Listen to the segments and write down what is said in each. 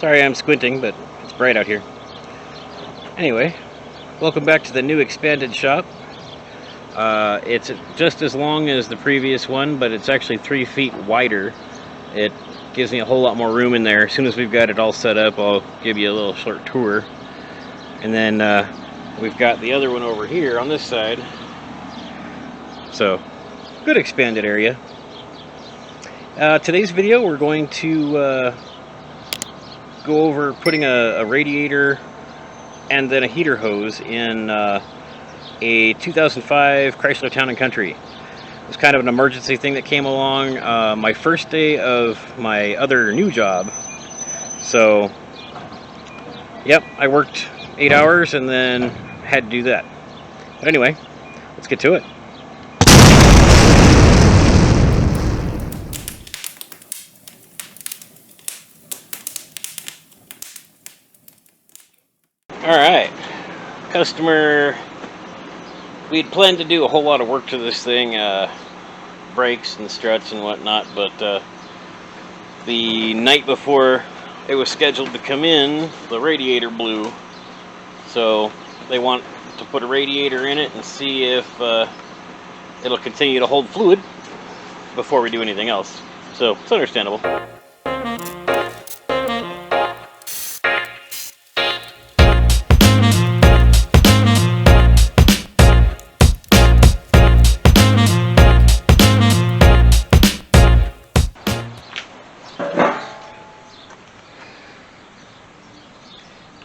Sorry I'm squinting, but it's bright out here. Anyway, welcome back to the new expanded shop. It's just as long as the previous one, but it's actually 3 feet wider. It gives me a whole lot more room in there. As soon as we've got it all set up, I'll give you a little short tour. And then we've got the other one over here on this side. So, good expanded area. Today's video, we're going to go over putting a radiator and then a heater hose in a 2005 Chrysler Town & Country. It was kind of an emergency thing that came along my first day of my other new job. So, yep, I worked 8 hours and then had to do that. But anyway, let's get to it. Alright, customer, we'd planned to do a whole lot of work to this thing, brakes and struts and whatnot, but the night before it was scheduled to come in, the radiator blew. So they want to put a radiator in it and see if it'll continue to hold fluid before we do anything else. So it's understandable.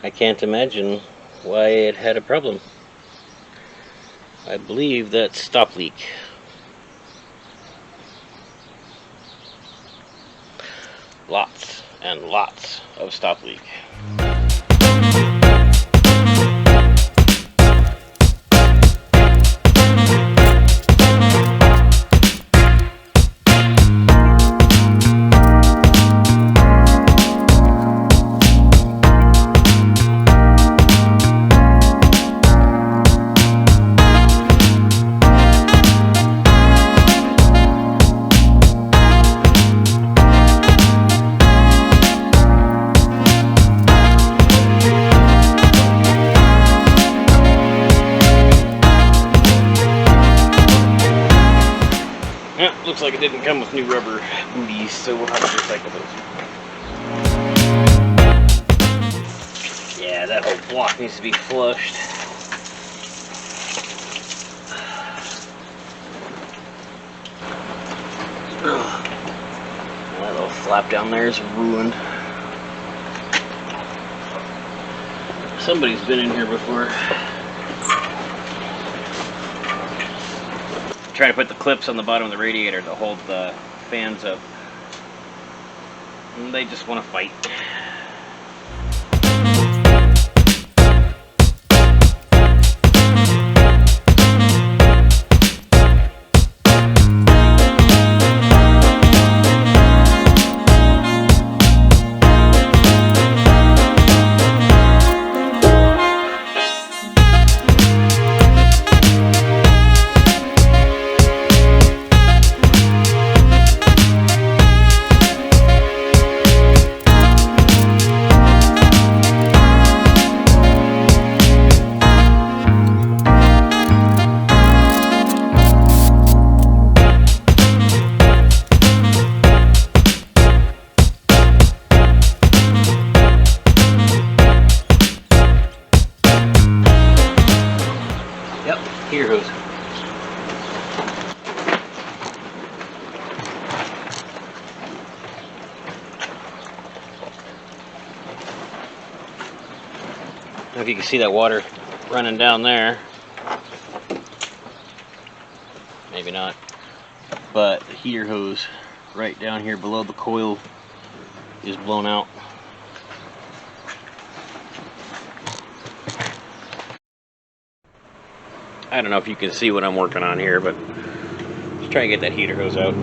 I can't imagine why it had a problem. I believe that's stop leak. Lots and lots of stop leak. Looks like it didn't come with new rubber booties, so we'll have to recycle those. Yeah, that whole block needs to be flushed. That little flap down there is ruined. Somebody's been in here before. Trying to put the clips on the bottom of the radiator to hold the fans up. And they just want to fight. Heater hose. I don't know if you can see that water running down there. Maybe not. But the heater hose right down here below the coil is blown out. I don't know if you can see what I'm working on here, but just try to get that heater hose out.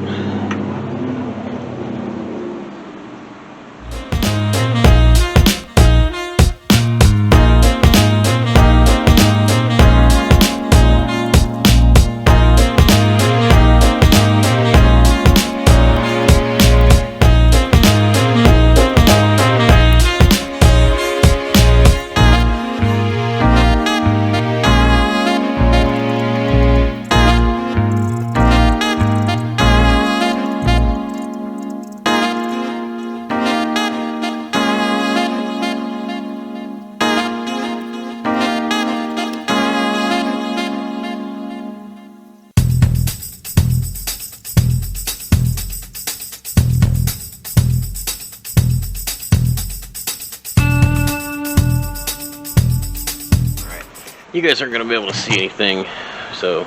You guys aren't going to be able to see anything, so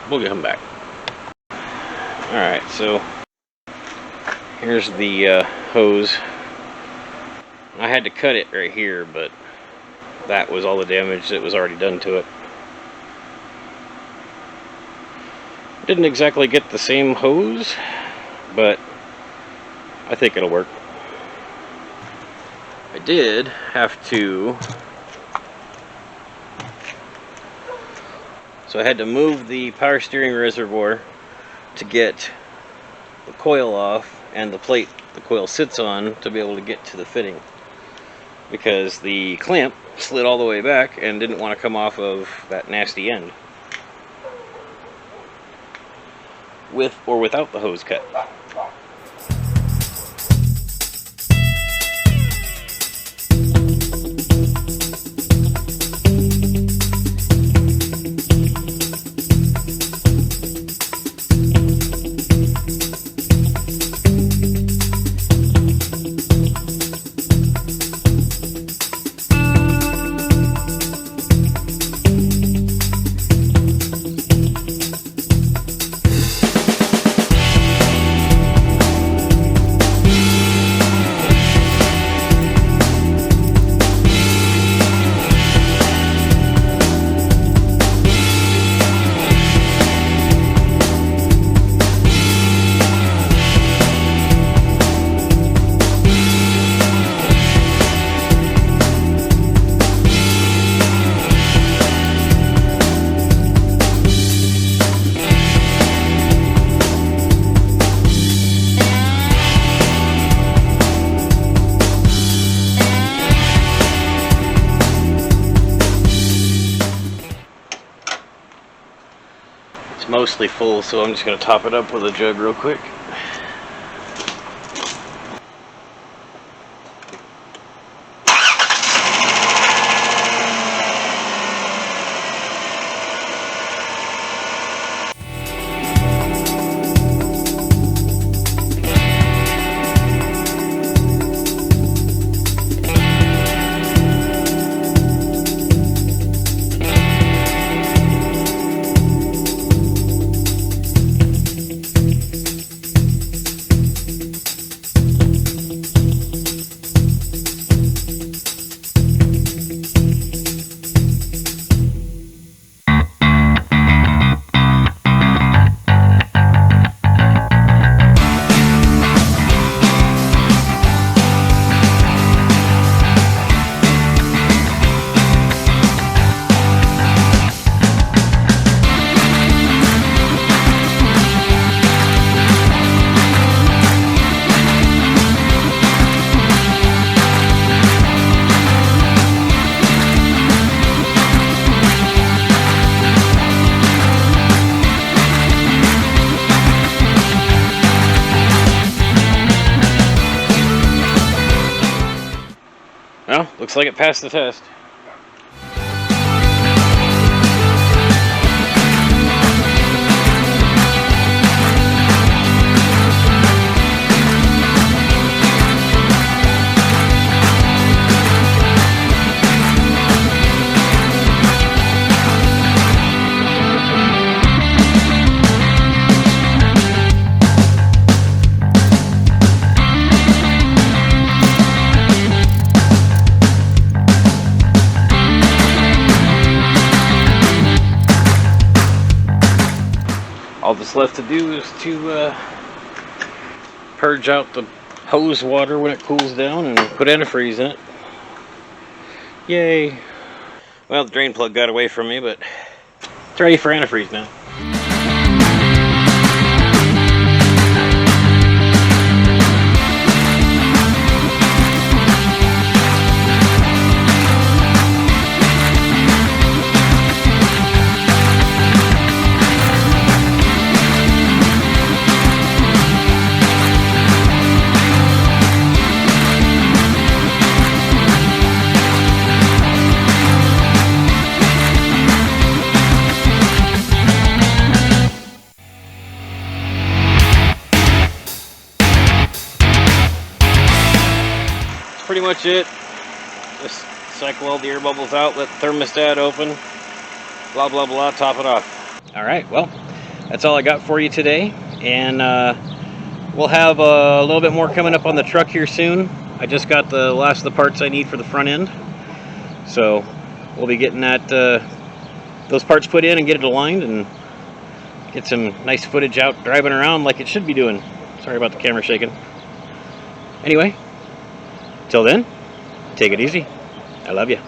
we'll come back. Alright, so here's the hose. I had to cut it right here, but that was all the damage that was already done to it. Didn't exactly get the same hose, but I think it'll work. I did have to... So I had to move the power steering reservoir to get the coil off and the plate the coil sits on to be able to get to the fitting, because the clamp slid all the way back and didn't want to come off of that nasty end, with or without the hose cut. Mostly full, so I'm just going to top it up with a jug real quick. Well, looks like it passed the test. All that's left to do is to purge out the hose water when it cools down and put antifreeze in it. Yay! Well, the drain plug got away from me, but it's ready for antifreeze now. Pretty much it. Just cycle all the air bubbles out, let the thermostat open, blah, blah, blah, top it off. All right, well, that's all I got for you today. And we'll have a little bit more coming up on the truck here soon. I just got the last of the parts I need for the front end. So we'll be getting that those parts put in and get it aligned and get some nice footage out driving around like it should be doing. Sorry about the camera shaking. Anyway, till then, take it easy. I love you.